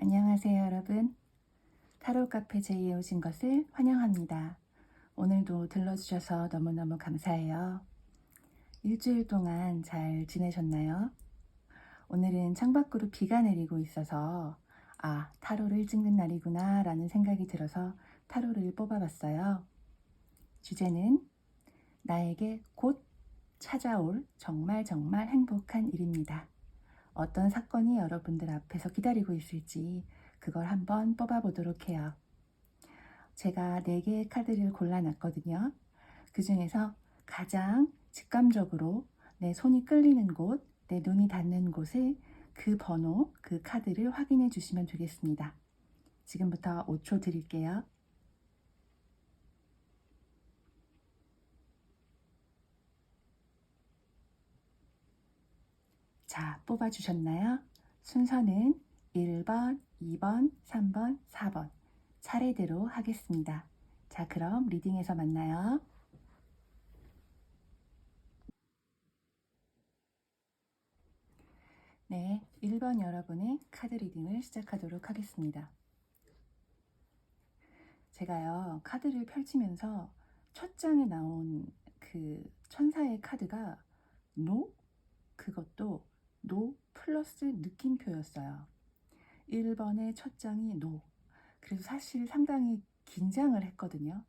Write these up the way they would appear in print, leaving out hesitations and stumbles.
안녕하세요, 여러분. 타로 카페 제이에 오신 것을 환영합니다. 오늘도 들러주셔서 너무너무 감사해요. 일주일 동안 잘 지내셨나요? 오늘은 창밖으로 비가 내리고 있어서 타로를 찍는 날이구나 라는 생각이 들어서 타로를 뽑아봤어요. 주제는 나에게 곧 찾아올 정말 행복한 일입니다. 어떤 사건이 여러분들 앞에서 기다리고 있을지 그걸 한번 뽑아보도록 해요. 제가 4개의 카드를 골라놨거든요. 그 중에서 가장 직감적으로 내 손이 끌리는 곳, 내 눈이 닿는 곳을 그 번호, 그 카드를 확인해 주시면 되겠습니다. 지금부터 5초 드릴게요. 자, 뽑아주셨나요? 순서는 1번, 2번, 3번, 4번 차례대로 하겠습니다. 자, 그럼 리딩에서 만나요. 네, 1번 여러분의 카드 리딩을 시작하도록 하겠습니다. 제가요, 카드를 펼치면서 첫 장에 나온 그 천사의 카드가 노? 그것도 노 플러스 느낌표였어요. 1번의 첫 장이 노. 그래서 사실 상당히 긴장을 했거든요.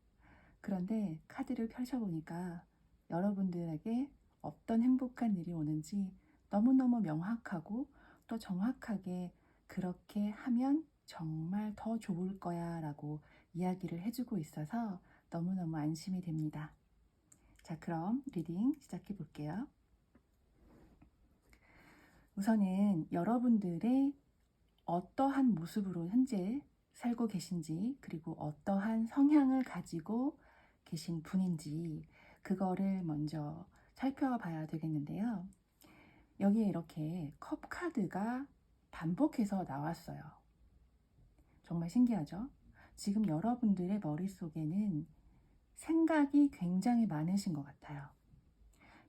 그런데 카드를 펼쳐보니까 여러분들에게 어떤 행복한 일이 오는지 너무너무 명확하고 또 정확하게 그렇게 하면 정말 더 좋을 거야 라고 이야기를 해주고 있어서 너무너무 안심이 됩니다. 자, 그럼 리딩 시작해 볼게요. 우선은 여러분들의 어떠한 모습으로 현재 살고 계신지, 그리고 어떠한 성향을 가지고 계신 분인지 그거를 먼저 살펴봐야 되겠는데요. 여기에 이렇게 컵 카드가 반복해서 나왔어요. 정말 신기하죠? 지금 여러분들의 머릿속에는 생각이 굉장히 많으신 것 같아요.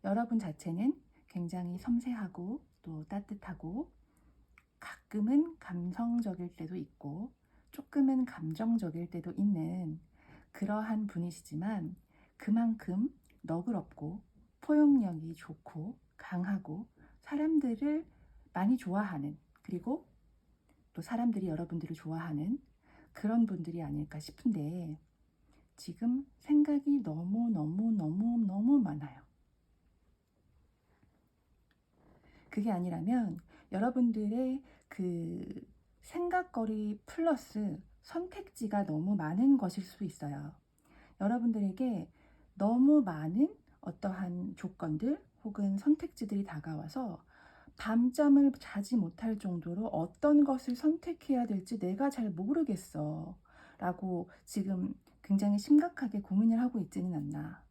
여러분 자체는 굉장히 섬세하고 또 따뜻하고 가끔은 감성적일 때도 있고 조금은 감정적일 때도 있는 그러한 분이시지만 그만큼 너그럽고 포용력이 좋고 강하고 사람들을 많이 좋아하는, 그리고 또 사람들이 여러분들을 좋아하는 그런 분들이 아닐까 싶은데, 지금 생각이 너무 많아요. 그게 아니라면 여러분들의 그 생각거리 플러스 선택지가 너무 많은 것일 수 있어요. 여러분들에게 너무 많은 어떠한 조건들 혹은 선택지들이 다가와서 밤잠을 자지 못할 정도로 어떤 것을 선택해야 될지 내가 잘 모르겠어 라고 지금 굉장히 심각하게 고민을 하고 있지는 않나.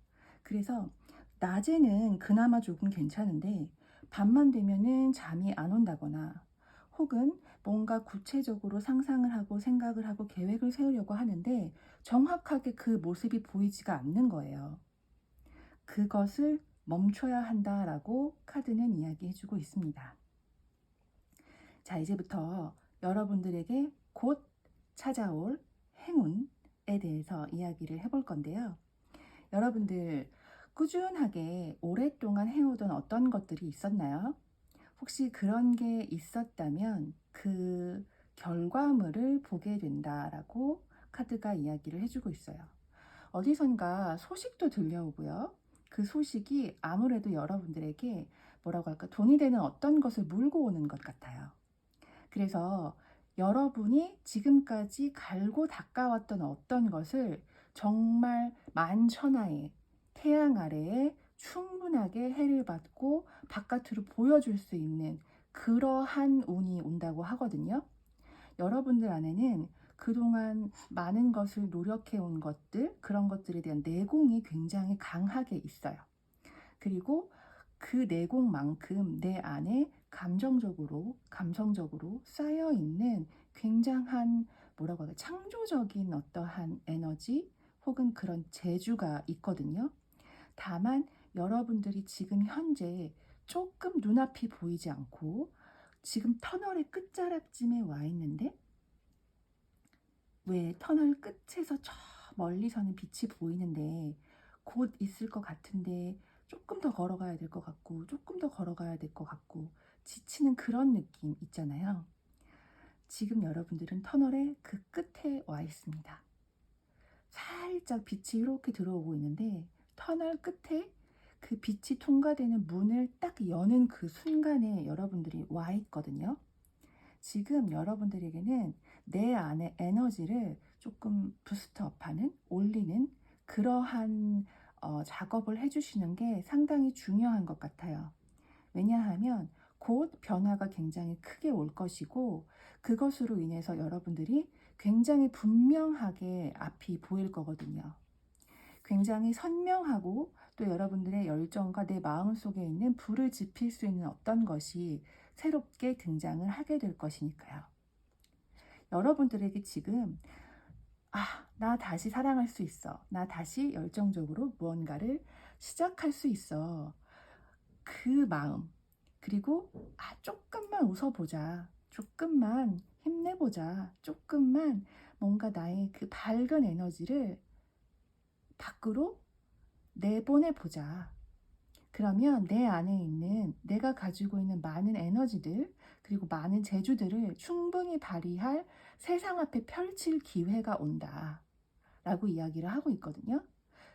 그래서 낮에는 그나마 조금 괜찮은데 밤만 되면은 잠이 안 온다거나 혹은 뭔가 구체적으로 상상을 하고 생각을 하고 계획을 세우려고 하는데 정확하게 그 모습이 보이지가 않는 거예요. 그것을 멈춰야 한다라고 카드는 이야기해주고 있습니다. 자, 이제부터 여러분들에게 곧 찾아올 행운에 대해서 이야기를 해볼 건데요. 여러분들 꾸준하게 오랫동안 해오던 어떤 것들이 있었나요? 혹시 그런 게 있었다면 그 결과물을 보게 된다라고 카드가 이야기를 해주고 있어요. 어디선가 소식도 들려오고요. 그 소식이 아무래도 여러분들에게 뭐라고 할까, 돈이 되는 어떤 것을 물고 오는 것 같아요. 그래서 여러분이 지금까지 갈고 닦아왔던 어떤 것을 정말 만천하에 태양 아래에 충분하게 해를 받고 바깥으로 보여줄 수 있는 그러한 운이 온다고 하거든요. 여러분들 안에는 그동안 많은 것을 노력해 온 것들, 그런 것들에 대한 내공이 굉장히 강하게 있어요. 그리고 그 내공만큼 내 안에 감성적으로 쌓여있는 굉장한 뭐라고 할까, 창조적인 어떠한 에너지 혹은 그런 재주가 있거든요. 다만 여러분들이 지금 현재 조금 눈앞이 보이지 않고 지금 터널의 끝자락쯤에 와 있는데 왜 터널 끝에서 저 멀리서는 빛이 보이는데 곧 있을 것 같은데 조금 더 걸어가야 될 것 같고 조금 더 걸어가야 될 것 같고 지치는 그런 느낌 있잖아요. 지금 여러분들은 터널의 그 끝에 와 있습니다. 살짝 빛이 이렇게 들어오고 있는데 터널 끝에 그 빛이 통과되는 문을 딱 여는 그 순간에 여러분들이 와 있거든요. 지금 여러분들에게는 내 안의 에너지를 조금 부스트업하는, 올리는 그러한 작업을 해주시는 게 상당히 중요한 것 같아요. 왜냐하면 곧 변화가 굉장히 크게 올 것이고 그것으로 인해서 여러분들이 굉장히 분명하게 앞이 보일 거거든요. 굉장히 선명하고 또 여러분들의 열정과 내 마음속에 있는 불을 지필 수 있는 어떤 것이 새롭게 등장을 하게 될 것이니까요. 여러분들에게 지금 나 다시 사랑할 수 있어. 나 다시 열정적으로 무언가를 시작할 수 있어. 그 마음. 그리고 조금만 웃어보자. 조금만 힘내보자. 조금만 뭔가 나의 그 밝은 에너지를 밖으로 내보내보자. 그러면 내 안에 있는 내가 가지고 있는 많은 에너지들 그리고 많은 재주들을 충분히 발휘할 세상 앞에 펼칠 기회가 온다 라고 이야기를 하고 있거든요.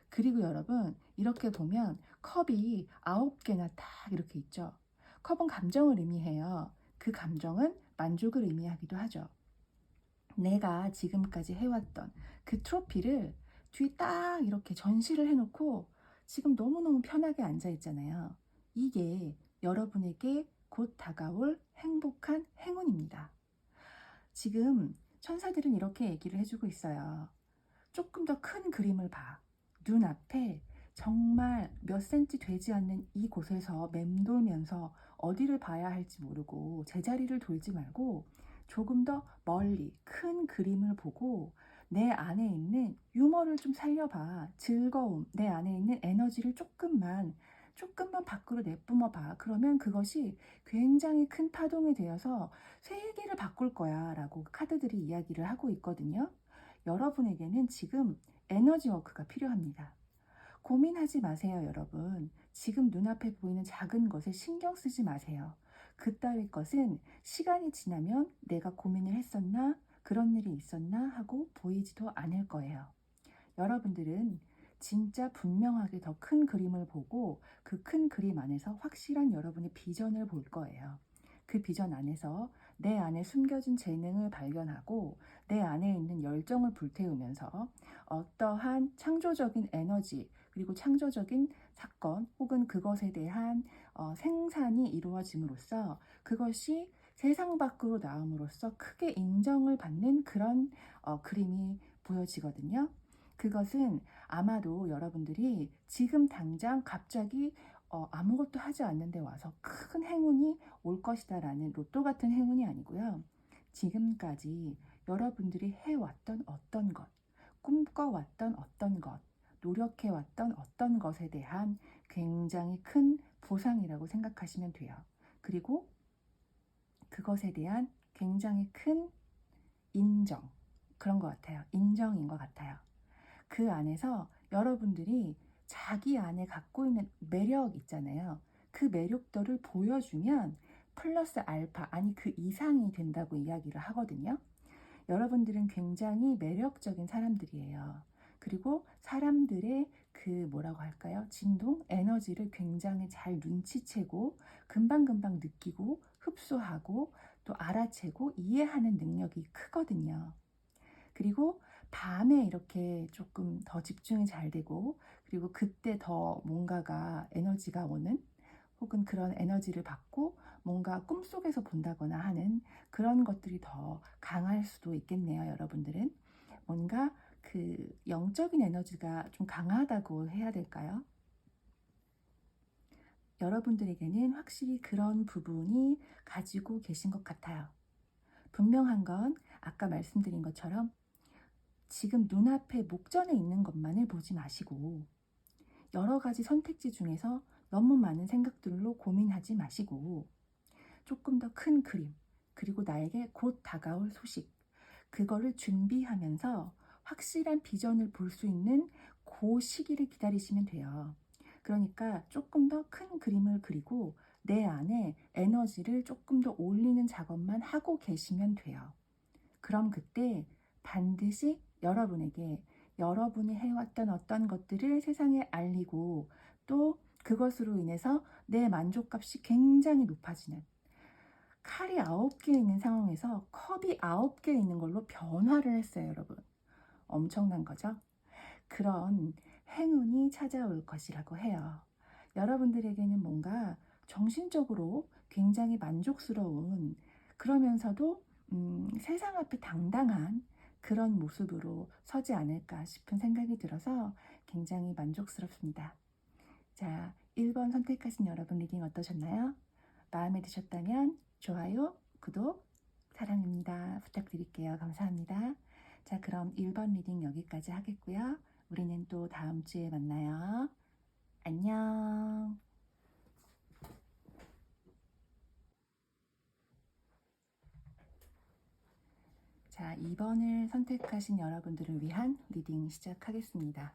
그리고 여러분 이렇게 보면 컵이 9개나 딱 이렇게 있죠. 컵은 감정을 의미해요. 그 감정은 만족을 의미하기도 하죠. 내가 지금까지 해왔던 그 트로피를 뒤에 딱 이렇게 전시를 해놓고 지금 너무너무 편하게 앉아 있잖아요. 이게 여러분에게 곧 다가올 행복한 행운입니다. 지금 천사들은 이렇게 얘기를 해주고 있어요. 조금 더 큰 그림을 봐. 눈앞에 정말 몇 센치 되지 않는 이곳에서 맴돌면서 어디를 봐야 할지 모르고 제자리를 돌지 말고 조금 더 멀리 큰 그림을 보고 내 안에 있는 유머를 좀 살려봐. 즐거움, 내 안에 있는 에너지를 조금만 밖으로 내뿜어 봐. 그러면 그것이 굉장히 큰 파동이 되어서 세계를 바꿀 거야 라고 카드들이 이야기를 하고 있거든요. 여러분에게는 지금 에너지 워크가 필요합니다. 고민하지 마세요, 여러분. 지금 눈앞에 보이는 작은 것에 신경 쓰지 마세요. 그따위 것은 시간이 지나면 내가 고민을 했었나? 그런 일이 있었나? 하고 보이지도 않을 거예요. 여러분들은 진짜 분명하게 더 큰 그림을 보고 그 큰 그림 안에서 확실한 여러분의 비전을 볼 거예요. 그 비전 안에서 내 안에 숨겨진 재능을 발견하고 내 안에 있는 열정을 불태우면서 어떠한 창조적인 에너지 그리고 창조적인 사건 혹은 그것에 대한 생산이 이루어짐으로써 그것이 세상 밖으로 나옴으로써 크게 인정을 받는 그런 그림이 보여지거든요. 그것은 아마도 여러분들이 지금 당장 갑자기 아무것도 하지 않는데 와서 큰 행운이 올 것이다 라는 로또 같은 행운이 아니고요. 지금까지 여러분들이 해왔던 어떤 것, 꿈꿔왔던 어떤 것, 노력해왔던 어떤 것에 대한 굉장히 큰 보상이라고 생각하시면 돼요. 그리고 그것에 대한 굉장히 큰 인정, 그런 것 같아요. 인정인 것 같아요. 그 안에서 여러분들이 자기 안에 갖고 있는 매력 있잖아요. 그 매력들을 보여주면 플러스 알파, 아니 그 이상이 된다고 이야기를 하거든요. 여러분들은 굉장히 매력적인 사람들이에요. 그리고 사람들의 그 뭐라고 할까요? 진동, 에너지를 굉장히 잘 눈치채고 금방금방 느끼고 흡수하고 또 알아채고 이해하는 능력이 크거든요. 그리고 밤에 이렇게 조금 더 집중이 잘 되고 그리고 그때 더 뭔가가 에너지가 오는 혹은 그런 에너지를 받고 뭔가 꿈속에서 본다거나 하는 그런 것들이 더 강할 수도 있겠네요. 여러분들은 뭔가 그 영적인 에너지가 좀 강하다고 해야 될까요? 여러분들에게는 확실히 그런 부분이 가지고 계신 것 같아요. 분명한 건 아까 말씀드린 것처럼 지금 눈앞에 목전에 있는 것만을 보지 마시고 여러 가지 선택지 중에서 너무 많은 생각들로 고민하지 마시고 조금 더 큰 그림 그리고 나에게 곧 다가올 소식 그거를 준비하면서 확실한 비전을 볼 수 있는 그 시기를 기다리시면 돼요. 그러니까 조금 더 큰 그림을 그리고 내 안에 에너지를 조금 더 올리는 작업만 하고 계시면 돼요. 그럼 그때 반드시 여러분에게 여러분이 해왔던 어떤 것들을 세상에 알리고 또 그것으로 인해서 내 만족값이 굉장히 높아지는, 칼이 9개 있는 상황에서 컵이 9개 있는 걸로 변화를 했어요, 여러분. 엄청난 거죠? 그런 행운이 찾아올 것이라고 해요. 여러분들에게는 뭔가 정신적으로 굉장히 만족스러운, 그러면서도 세상 앞에 당당한 그런 모습으로 서지 않을까 싶은 생각이 들어서 굉장히 만족스럽습니다. 자, 1번 선택하신 여러분 리딩 어떠셨나요? 마음에 드셨다면 좋아요, 구독, 사랑입니다. 부탁드릴게요. 감사합니다. 자, 그럼 1번 리딩 여기까지 하겠고요. 우리는 또 다음 주에 만나요. 안녕. 자, 2번을 선택하신 여러분들을 위한 리딩 시작하겠습니다.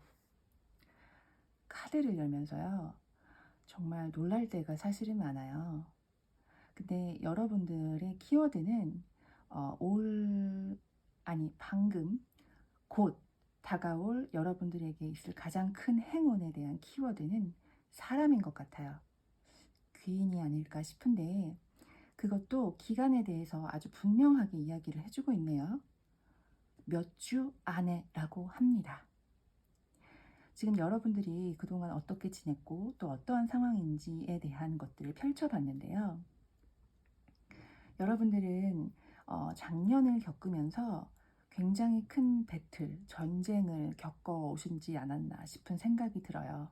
카드를 열면서요, 정말 놀랄 때가 사실은 많아요. 근데 여러분들의 키워드는 방금 곧 다가올 여러분들에게 있을 가장 큰 행운에 대한 키워드는 사람인 것 같아요. 귀인이 아닐까 싶은데 그것도 기간에 대해서 아주 분명하게 이야기를 해주고 있네요. 몇 주 안에라고 합니다. 지금 여러분들이 그동안 어떻게 지냈고 또 어떠한 상황인지에 대한 것들을 펼쳐봤는데요. 여러분들은 작년을 겪으면서 굉장히 큰 배틀, 전쟁을 겪어오시지 않았나 싶은 생각이 들어요.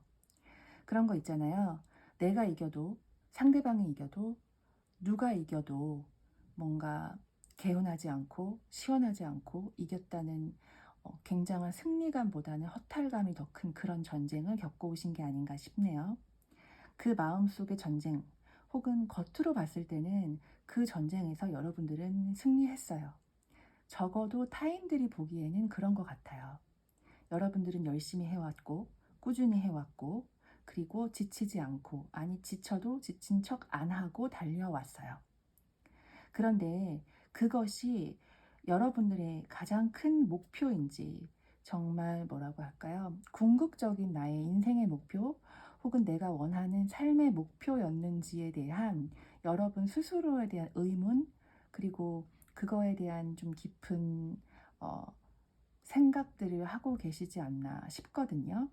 그런 거 있잖아요. 내가 이겨도, 상대방이 이겨도, 누가 이겨도 뭔가 개운하지 않고 시원하지 않고 이겼다는 굉장한 승리감보다는 허탈감이 더 큰 그런 전쟁을 겪어오신 게 아닌가 싶네요. 그 마음속의 전쟁, 혹은 겉으로 봤을 때는 그 전쟁에서 여러분들은 승리했어요. 적어도 타인들이 보기에는 그런 것 같아요. 여러분들은 열심히 해왔고 꾸준히 해왔고 그리고 지치지 않고, 아니 지쳐도 지친 척 안 하고 달려왔어요. 그런데 그것이 여러분들의 가장 큰 목표인지, 정말 뭐라고 할까요? 궁극적인 나의 인생의 목표 혹은 내가 원하는 삶의 목표였는지에 대한 여러분 스스로에 대한 의문, 그리고 그거에 대한 좀 깊은 생각들을 하고 계시지 않나 싶거든요.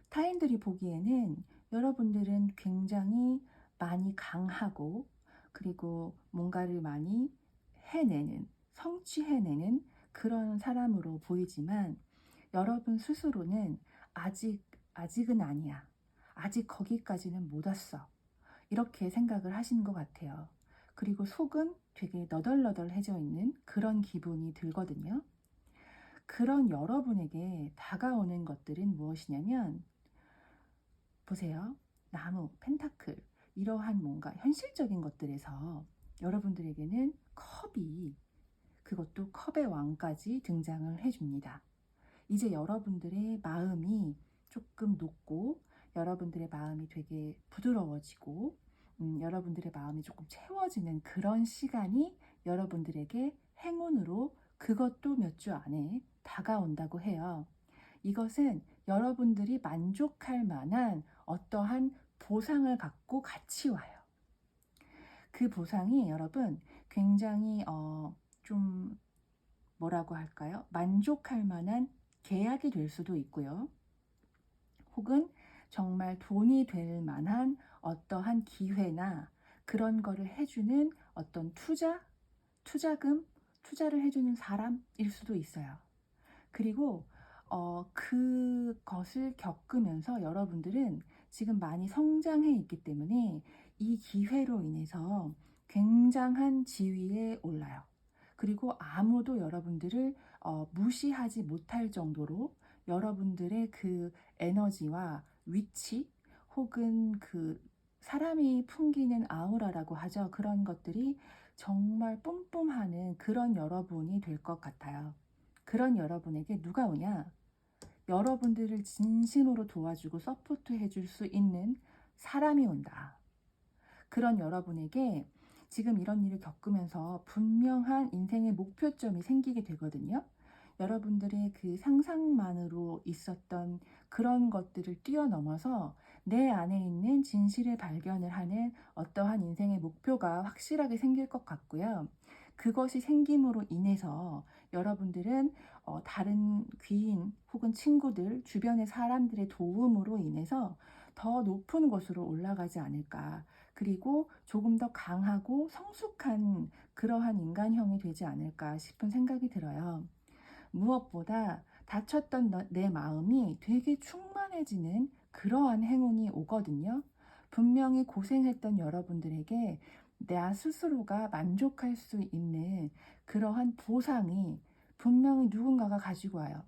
타인들이 보기에는 여러분들은 굉장히 많이 강하고 그리고 뭔가를 많이 해내는, 성취해내는 그런 사람으로 보이지만 여러분 스스로는 아직은 아니야. 아직 거기까지는 못 왔어. 이렇게 생각을 하시는 것 같아요. 그리고 속은 되게 너덜너덜해져 있는 그런 기분이 들거든요. 그런 여러분에게 다가오는 것들은 무엇이냐면, 보세요. 나무, 펜타클, 이러한 뭔가 현실적인 것들에서 여러분들에게는 컵이, 그것도 컵의 왕까지 등장을 해줍니다. 이제 여러분들의 마음이 조금 녹고 여러분들의 마음이 되게 부드러워지고 여러분들의 마음이 조금 채워지는 그런 시간이 여러분들에게 행운으로, 그것도 몇 주 안에 다가온다고 해요. 이것은 여러분들이 만족할 만한 어떠한 보상을 갖고 같이 와요. 그 보상이 여러분 굉장히 좀 뭐라고 할까요? 만족할 만한 계약이 될 수도 있고요. 혹은 정말 돈이 될 만한 어떠한 기회나 그런 거를 해주는 어떤 투자금, 투자를 해주는 사람일 수도 있어요. 그리고 그것을 겪으면서 여러분들은 지금 많이 성장해 있기 때문에 이 기회로 인해서 굉장한 지위에 올라요. 그리고 아무도 여러분들을 무시하지 못할 정도로 여러분들의 그 에너지와 위치 혹은 그 사람이 풍기는 아우라라고 하죠. 그런 것들이 정말 뿜뿜하는 그런 여러분이 될 것 같아요. 그런 여러분에게 누가 오냐? 여러분들을 진심으로 도와주고 서포트해 줄 수 있는 사람이 온다. 그런 여러분에게 지금 이런 일을 겪으면서 분명한 인생의 목표점이 생기게 되거든요. 여러분들의 그 상상만으로 있었던 그런 것들을 뛰어넘어서 내 안에 있는 진실을 발견을 하는 어떠한 인생의 목표가 확실하게 생길 것 같고요. 그것이 생김으로 인해서 여러분들은 다른 귀인 혹은 친구들, 주변의 사람들의 도움으로 인해서 더 높은 곳으로 올라가지 않을까. 그리고 조금 더 강하고 성숙한 그러한 인간형이 되지 않을까 싶은 생각이 들어요. 무엇보다 다쳤던 내 마음이 되게 충만해지는 그러한 행운이 오거든요. 분명히 고생했던 여러분들에게 나 스스로가 만족할 수 있는 그러한 보상이 분명히 누군가가 가지고 와요.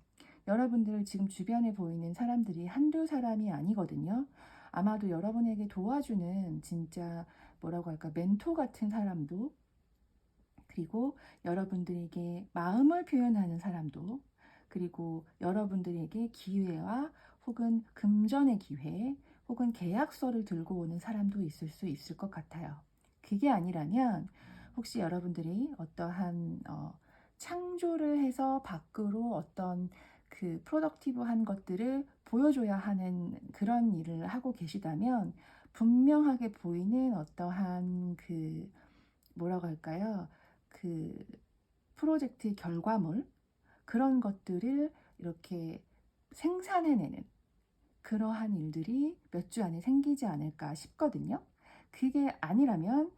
여러분들 지금 주변에 보이는 사람들이 한두 사람이 아니거든요. 아마도 여러분에게 도와주는 진짜 뭐라고 할까, 멘토 같은 사람도, 그리고 여러분들에게 마음을 표현하는 사람도, 그리고 여러분들에게 기회와 혹은 금전의 기회 혹은 계약서를 들고 오는 사람도 있을 수 있을 것 같아요. 그게 아니라면 혹시 여러분들이 어떠한 창조를 해서 밖으로 어떤 그 프로덕티브한 것들을 보여줘야 하는 그런 일을 하고 계시다면 분명하게 보이는 어떠한 그 뭐라고 할까요? 그 프로젝트의 결과물, 그런 것들을 이렇게 생산해내는 그러한 일들이 몇 주 안에 생기지 않을까 싶거든요. 그게 아니라면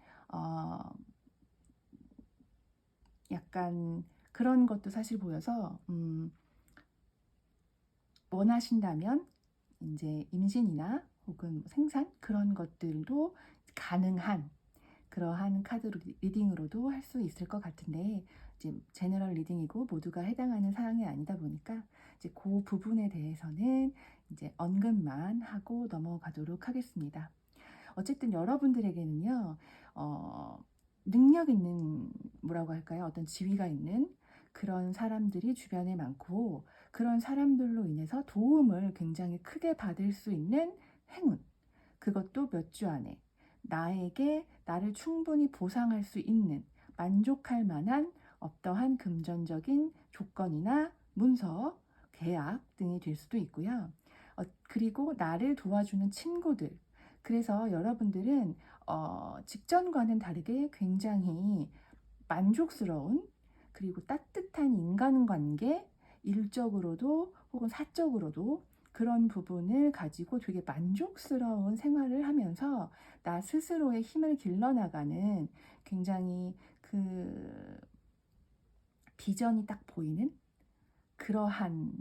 약간 그런 것도 사실 보여서 원하신다면 이제 임신이나 혹은 생산, 그런 것들도 가능한 그러한 카드 리딩으로도 할 수 있을 것 같은데, 이제 제너럴 리딩이고 모두가 해당하는 사항이 아니다 보니까 이제 그 부분에 대해서는 이제 언급만 하고 넘어가도록 하겠습니다. 어쨌든 여러분들에게는요, 능력 있는, 뭐라고 할까요? 어떤 지위가 있는 그런 사람들이 주변에 많고, 그런 사람들로 인해서 도움을 굉장히 크게 받을 수 있는 행운, 그것도 몇 주 안에 나에게 나를 충분히 보상할 수 있는, 만족할 만한 어떠한 금전적인 조건이나 문서, 계약 등이 될 수도 있고요. 그리고 나를 도와주는 친구들. 그래서 여러분들은 직전과는 다르게 굉장히 만족스러운, 그리고 따뜻한 인간관계, 일적으로도 혹은 사적으로도 그런 부분을 가지고 되게 만족스러운 생활을 하면서 나 스스로의 힘을 길러나가는 굉장히 그 비전이 딱 보이는 그러한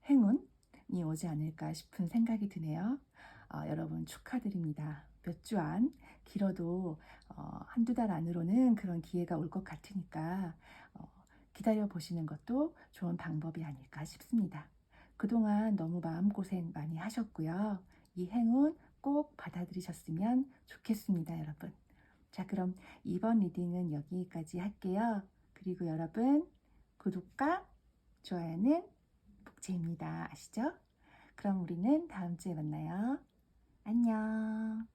행운이 오지 않을까 싶은 생각이 드네요. 여러분 축하드립니다. 몇 주 안, 길어도 한두 달 안으로는 그런 기회가 올 것 같으니까 기다려 보시는 것도 좋은 방법이 아닐까 싶습니다. 그동안 너무 마음고생 많이 하셨고요. 이 행운 꼭 받아들이셨으면 좋겠습니다, 여러분. 자, 그럼 이번 리딩은 여기까지 할게요. 그리고 여러분, 구독과 좋아요는 복제입니다. 아시죠? 그럼 우리는 다음 주에 만나요. 안녕.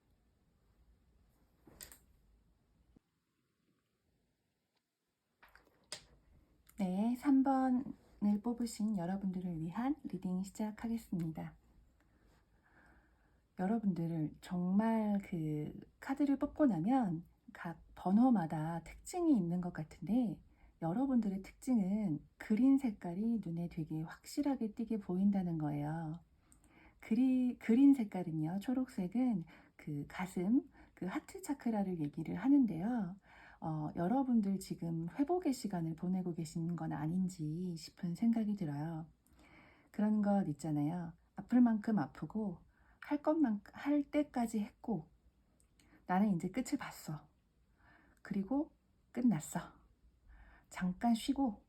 네, 3번을 뽑으신 여러분들을 위한 리딩 시작하겠습니다. 여러분들 정말 그 카드를 뽑고 나면 각 번호마다 특징이 있는 것 같은데, 여러분들의 특징은 그린 색깔이 눈에 되게 확실하게 띄게 보인다는 거예요. 그린 색깔은요, 초록색은 그 가슴, 그 하트 차크라를 얘기를 하는데요. 여러분들 지금 회복의 시간을 보내고 계신 건 아닌지 싶은 생각이 들어요. 그런 것 있잖아요. 아플 만큼 아프고 할 것만큼 할 때까지 했고, 나는 이제 끝을 봤어. 그리고 끝났어. 잠깐 쉬고,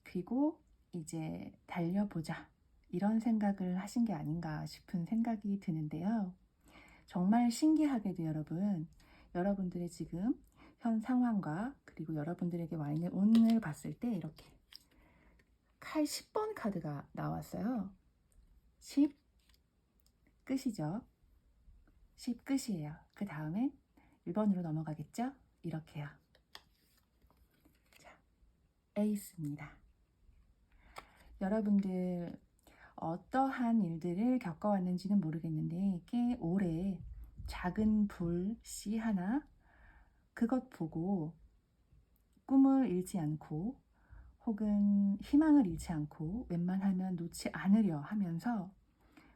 그리고 이제 달려보자. 이런 생각을 하신 게 아닌가 싶은 생각이 드는데요. 정말 신기하게도 여러분, 여러분들의 지금 현 상황과 그리고 여러분들에게 와 있는 운을 봤을 때 이렇게 칼 10번 카드가 나왔어요. 10 끝이죠. 10 끝이에요. 그 다음에 1번으로 넘어가겠죠? 이렇게요. 자, 에이스입니다. 여러분들 어떠한 일들을 겪어왔는지는 모르겠는데 꽤 오래 작은 불씨 하나 그것 보고 꿈을 잃지 않고 혹은 희망을 잃지 않고 웬만하면 놓지 않으려 하면서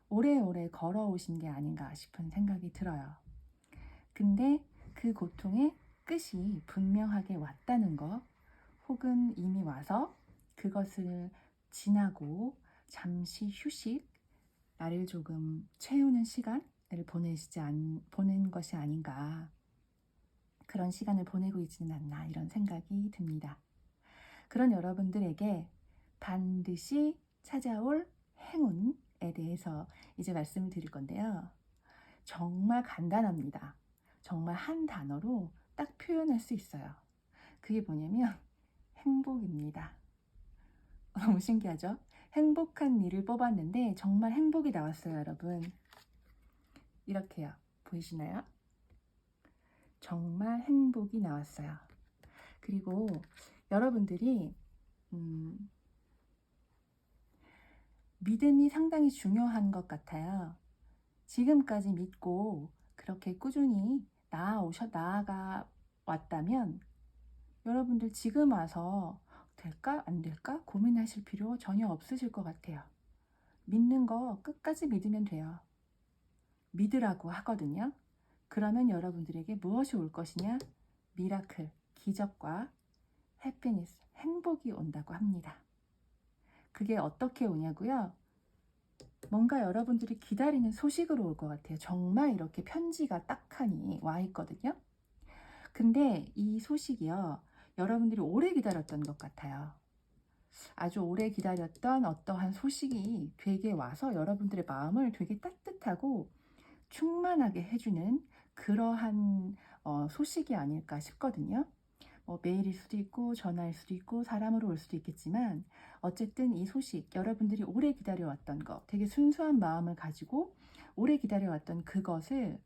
오래오래 걸어오신 게 아닌가 싶은 생각이 들어요. 근데 그 고통의 끝이 분명하게 왔다는 거, 혹은 이미 와서 그것을 지나고 잠시 휴식, 나를 조금 채우는 시간을 보낸 것이 아닌가, 그런 시간을 보내고 있지는 않나, 이런 생각이 듭니다. 그런 여러분들에게 반드시 찾아올 행운에 대해서 이제 말씀을 드릴 건데요. 정말 간단합니다. 정말 한 단어로 딱 표현할 수 있어요. 그게 뭐냐면 행복입니다. 너무 신기하죠? 행복한 일을 뽑았는데 정말 행복이 나왔어요, 여러분. 이렇게요. 보이시나요? 정말 행복이 나왔어요. 그리고 여러분들이 믿음이 상당히 중요한 것 같아요. 지금까지 믿고 그렇게 꾸준히 나아가 왔다면 여러분들 지금 와서 될까 안 될까 고민하실 필요 전혀 없으실 것 같아요. 믿는 거 끝까지 믿으면 돼요. 믿으라고 하거든요. 그러면 여러분들에게 무엇이 올 것이냐? 미라클, 기적과 해피니스, 행복이 온다고 합니다. 그게 어떻게 오냐고요? 뭔가 여러분들이 기다리는 소식으로 올 것 같아요. 정말 이렇게 편지가 딱하니 와 있거든요. 근데 이 소식이요, 여러분들이 오래 기다렸던 것 같아요. 아주 오래 기다렸던 어떠한 소식이 되게 와서 여러분들의 마음을 되게 따뜻하고 충만하게 해주는 그러한 소식이 아닐까 싶거든요. 메일일 수도 있고 전화일 수도 있고 사람으로 올 수도 있겠지만 어쨌든 이 소식, 여러분들이 오래 기다려왔던 것, 되게 순수한 마음을 가지고 오래 기다려왔던 그것에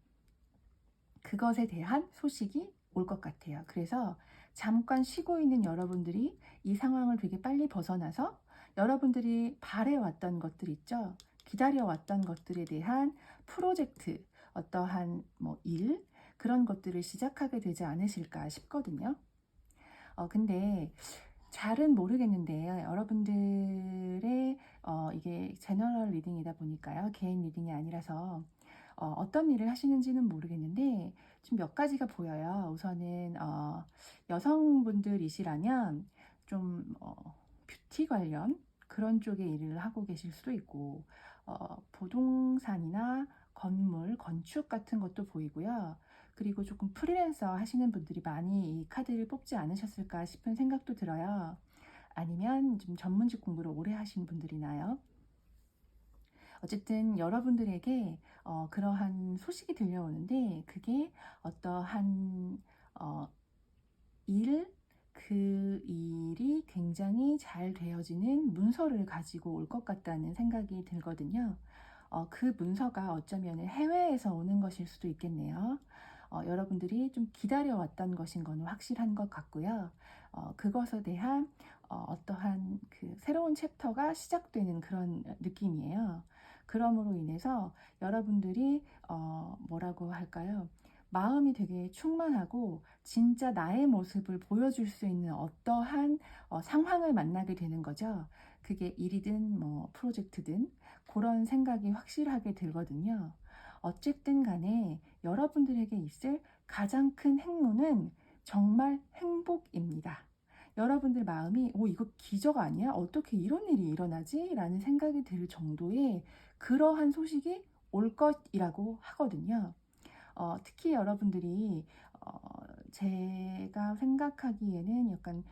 대한 소식이 올 것 같아요. 그래서 잠깐 쉬고 있는 여러분들이 이 상황을 되게 빨리 벗어나서 여러분들이 바래왔던 것들 있죠. 기다려왔던 것들에 대한 프로젝트, 어떠한 일, 그런 것들을 시작하게 되지 않으실까 싶거든요. 근데 잘은 모르겠는데 여러분들의 이게 제너럴 리딩이다 보니까요. 개인 리딩이 아니라서 어떤 일을 하시는지는 모르겠는데 좀 몇 가지가 보여요. 우선은 여성분들이시라면 좀 뷰티 관련 그런 쪽의 일을 하고 계실 수도 있고 부동산이나 건물, 건축 같은 것도 보이고요. 그리고 조금 프리랜서 하시는 분들이 많이 이 카드를 뽑지 않으셨을까 싶은 생각도 들어요. 아니면 좀 전문직 공부를 오래 하신 분들이나요? 어쨌든 여러분들에게 그러한 소식이 들려오는데 그게 어떠한 그 일이 굉장히 잘 되어지는 문서를 가지고 올 것 같다는 생각이 들거든요. 그 문서가 어쩌면 해외에서 오는 것일 수도 있겠네요. 여러분들이 좀 기다려왔던 것인 건 확실한 것 같고요. 그것에 대한 어떠한 그 새로운 챕터가 시작되는 그런 느낌이에요. 그러므로 인해서 여러분들이 뭐라고 할까요? 마음이 되게 충만하고 진짜 나의 모습을 보여줄 수 있는 어떠한 상황을 만나게 되는 거죠. 그게 일이든 프로젝트든 그런 생각이 확실하게 들거든요. 어쨌든 간에 여러분들에게 있을 가장 큰 행운은 정말 행복입니다. 여러분들 마음이 이거 기적 아니야? 어떻게 이런 일이 일어나지? 라는 생각이 들 정도의 그러한 소식이 올 것이라고 하거든요. 특히 여러분들이 제가 생각하기에는 약간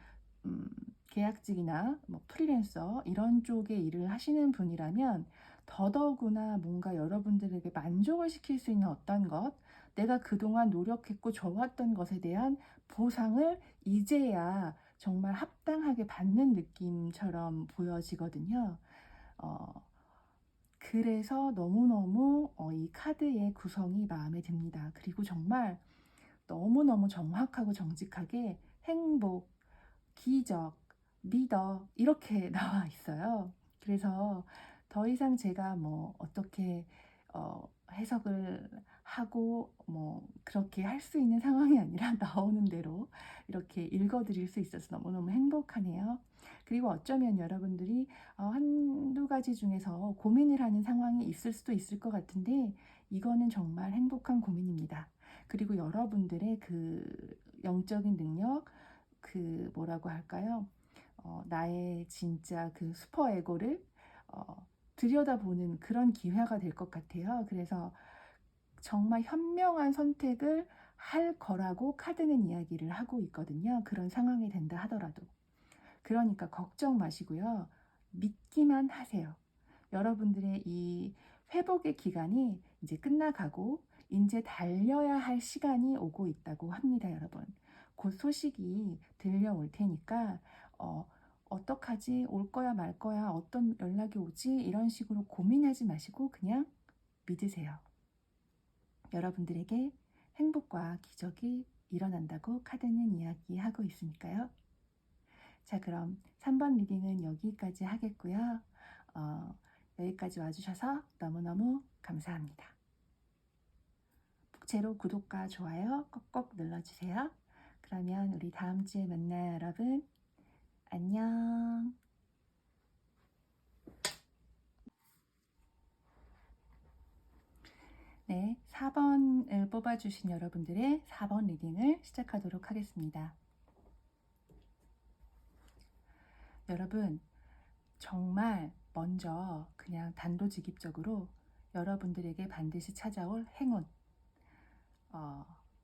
계약직이나 프리랜서 이런 쪽의 일을 하시는 분이라면 더더구나 뭔가 여러분들에게 만족을 시킬 수 있는 어떤 것, 내가 그동안 노력했고 좋았던 것에 대한 보상을 이제야 정말 합당하게 받는 느낌처럼 보여지거든요. 어, 그래서 너무너무 이 카드의 구성이 마음에 듭니다. 그리고 정말 너무너무 정확하고 정직하게 행복, 기적, 믿어 이렇게 나와 있어요. 그래서 더 이상 제가 뭐 어떻게 해석을 하고 뭐 그렇게 할 수 있는 상황이 아니라 나오는 대로 이렇게 읽어드릴 수 있어서 너무너무 행복하네요. 그리고 어쩌면 여러분들이 한두 가지 중에서 고민을 하는 상황이 있을 수도 있을 것 같은데 이거는 정말 행복한 고민입니다. 그리고 여러분들의 그 영적인 능력, 그 뭐라고 할까요? 나의 진짜 그 슈퍼에고를 들여다보는 그런 기회가 될 것 같아요. 그래서 정말 현명한 선택을 할 거라고 카드는 이야기를 하고 있거든요. 그런 상황이 된다 하더라도. 그러니까 걱정 마시고요. 믿기만 하세요. 여러분들의 이 회복의 기간이 이제 끝나가고 이제 달려야 할 시간이 오고 있다고 합니다, 여러분. 곧 소식이 들려올 테니까 어떡하지? 올 거야 말 거야? 어떤 연락이 오지? 이런 식으로 고민하지 마시고 그냥 믿으세요. 여러분들에게 행복과 기적이 일어난다고 카드는 이야기하고 있으니까요. 자, 그럼 3번 리딩은 여기까지 하겠고요. 여기까지 와주셔서 너무너무 감사합니다. 복채로 구독과 좋아요 꼭꼭 눌러주세요. 그러면 우리 다음 주에 만나요, 여러분. 안녕. 네, 4번을 뽑아주신 여러분들의 4번 리딩을 시작하도록 하겠습니다. 여러분, 정말 먼저 그냥 단도직입적으로 여러분들에게 반드시 찾아올 행운,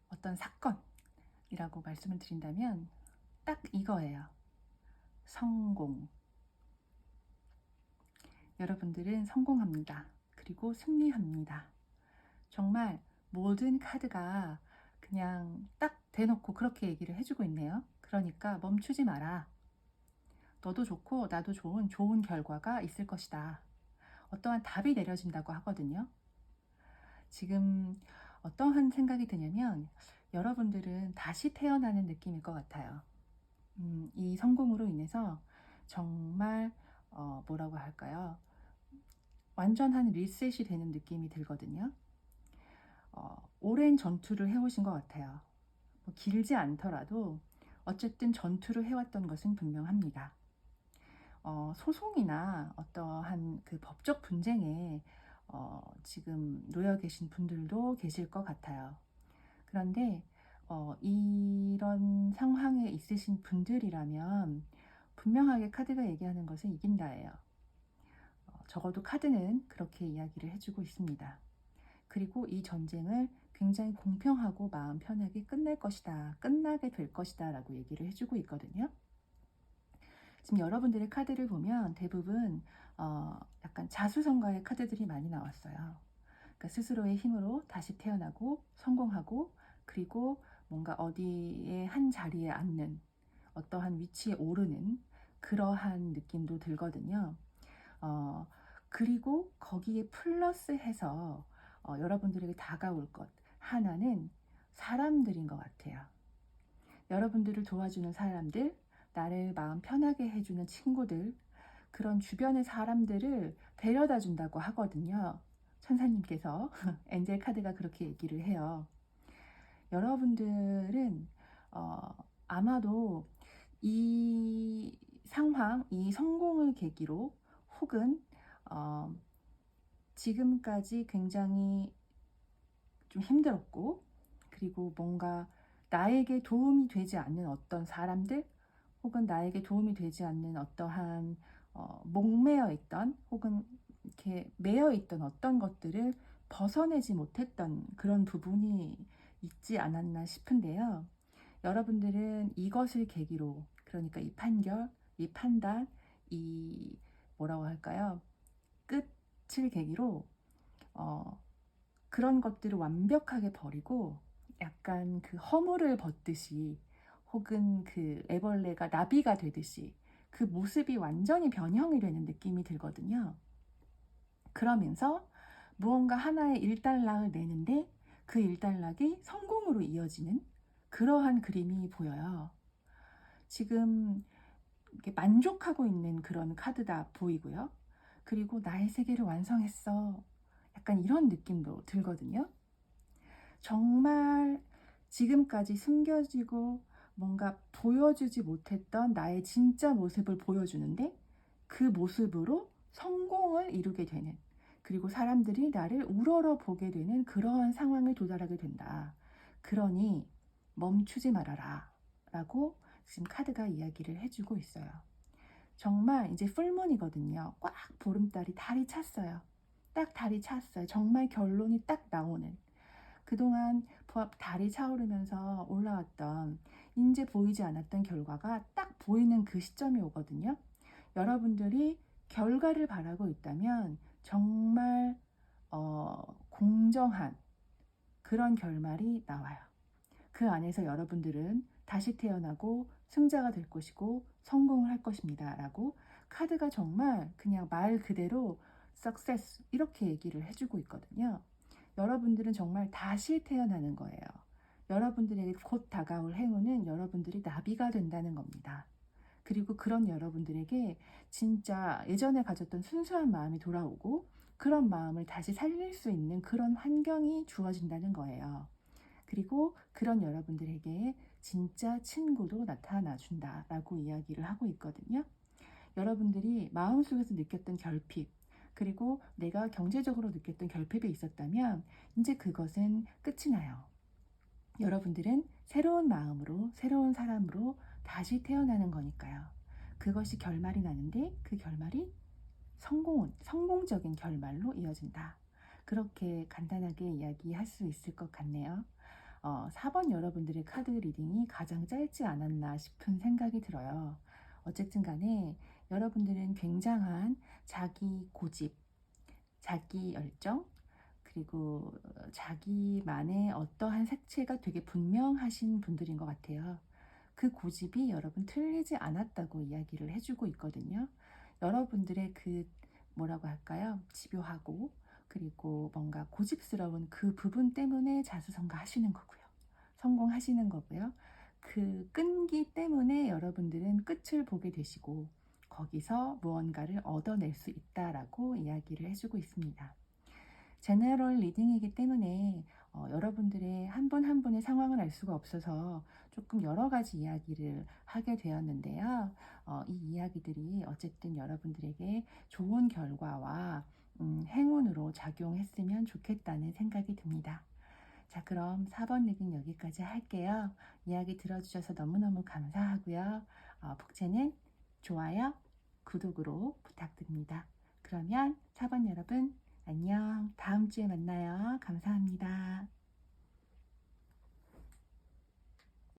어떤 사건이라고 말씀을 드린다면 딱 이거예요. 성공. 여러분들은 성공합니다. 그리고 승리합니다. 정말 모든 카드가 그냥 딱 대놓고 그렇게 얘기를 해주고 있네요. 그러니까 멈추지 마라. 너도 좋고 나도 좋은 결과가 있을 것이다. 어떠한 답이 내려진다고 하거든요. 지금 어떠한 생각이 드냐면 여러분들은 다시 태어나는 느낌일 것 같아요. 이 성공으로 인해서 정말 뭐라고 할까요? 완전한 리셋이 되는 느낌이 들거든요. 오랜 전투를 해오신 것 같아요. 뭐 길지 않더라도 어쨌든 전투를 해왔던 것은 분명합니다. 소송이나 어떠한 그 법적 분쟁에 지금 놓여 계신 분들도 계실 것 같아요. 그런데 이런 상황에 있으신 분들이라면 분명하게 카드가 얘기하는 것은 이긴다예요. 적어도 카드는 그렇게 이야기를 해주고 있습니다. 그리고 이 전쟁을 굉장히 공평하고 마음 편하게 끝낼 것이다, 끝나게 될 것이다 라고 얘기를 해주고 있거든요. 지금 여러분들의 카드를 보면 대부분 약간 자수성가의 카드들이 많이 나왔어요. 그러니까 스스로의 힘으로 다시 태어나고 성공하고 그리고 뭔가 어디에 한 자리에 앉는 어떠한 위치에 오르는 그러한 느낌도 들거든요. 그리고 거기에 플러스해서 여러분들에게 다가올 것 하나는 사람들인 것 같아요. 여러분들을 도와주는 사람들, 나를 마음 편하게 해주는 친구들, 그런 주변의 사람들을 데려다 준다고 하거든요. 천사님께서 엔젤 카드가 그렇게 얘기를 해요. 여러분들은 아마도 이 상황, 이 성공을 계기로 혹은 지금까지 굉장히 좀 힘들었고 그리고 뭔가 나에게 도움이 되지 않는 어떤 사람들 혹은 나에게 도움이 되지 않는 어떠한 목매어 있던 혹은 이렇게 매여 있던 어떤 것들을 벗어내지 못했던 그런 부분이 있지 않았나 싶은데요. 여러분들은 이것을 계기로 그러니까 이 판결, 이 판단, 이 뭐라고 할까요? 끝 빚을 계기로 그런 것들을 완벽하게 버리고 약간 그 허물을 벗듯이 혹은 그 애벌레가 나비가 되듯이 그 모습이 완전히 변형이 되는 느낌이 들거든요. 그러면서 무언가 하나의 일단락을 내는데 그 일단락이 성공으로 이어지는 그러한 그림이 보여요. 지금 이렇게 만족하고 있는 그런 카드가 보이고요. 그리고 나의 세계를 완성했어. 약간 이런 느낌도 들거든요. 정말 지금까지 숨겨지고 뭔가 보여주지 못했던 나의 진짜 모습을 보여주는데 그 모습으로 성공을 이루게 되는, 그리고 사람들이 나를 우러러 보게 되는 그러한 상황에 도달하게 된다. 그러니 멈추지 말아라 라고 지금 카드가 이야기를 해주고 있어요. 정말 이제 풀문이거든요. 꽉 보름달이 달이 찼어요. 딱 달이 찼어요. 정말 결론이 딱 나오는, 그동안 달이 차오르면서 올라왔던 이제 보이지 않았던 결과가 딱 보이는 그 시점이 오거든요. 여러분들이 결과를 바라고 있다면 정말 공정한 그런 결말이 나와요. 그 안에서 여러분들은 다시 태어나고 승자가 될 것이고 성공을 할 것입니다 라고 카드가 정말 그냥 말 그대로 success 이렇게 얘기를 해주고 있거든요. 여러분들은 정말 다시 태어나는 거예요. 여러분들에게 곧 다가올 행운은 여러분들이 나비가 된다는 겁니다. 그리고 그런 여러분들에게 진짜 예전에 가졌던 순수한 마음이 돌아오고 그런 마음을 다시 살릴 수 있는 그런 환경이 주어진다는 거예요. 그리고 그런 여러분들에게 진짜 친구도 나타나 준다라고 이야기를 하고 있거든요. 여러분들이 마음속에서 느꼈던 결핍, 그리고 내가 경제적으로 느꼈던 결핍이 있었다면 이제 그것은 끝이 나요. 여러분들은 새로운 마음으로 새로운 사람으로 다시 태어나는 거니까요. 그것이 결말이 나는데 그 결말이 성공적인 결말로 이어진다. 그렇게 간단하게 이야기할 수 있을 것 같네요. 4번 여러분들의 카드 리딩이 가장 짧지 않았나 싶은 생각이 들어요. 어쨌든 간에 여러분들은 굉장한 자기 고집, 자기 열정, 그리고 자기만의 어떠한 색채가 되게 분명하신 분들인 것 같아요. 그 고집이 여러분 틀리지 않았다고 이야기를 해주고 있거든요. 여러분들의 그 뭐라고 할까요? 집요하고 그리고 뭔가 고집스러운 그 부분 때문에 자수성가하시는 거고요. 성공하시는 거고요. 그 끈기 때문에 여러분들은 끝을 보게 되시고 거기서 무언가를 얻어낼 수 있다라고 이야기를 해주고 있습니다. 제너럴 리딩이기 때문에 여러분들의 한 분 한 분의 상황을 알 수가 없어서 조금 여러 가지 이야기를 하게 되었는데요. 이 이야기들이 어쨌든 여러분들에게 좋은 결과와 행운으로 작용했으면 좋겠다는 생각이 듭니다. 자, 그럼 4번 리딩 여기까지 할게요. 이야기 들어주셔서 너무너무 감사하고요. 복채는 좋아요, 구독으로 부탁드립니다. 그러면 4번 여러분 안녕. 다음 주에 만나요. 감사합니다.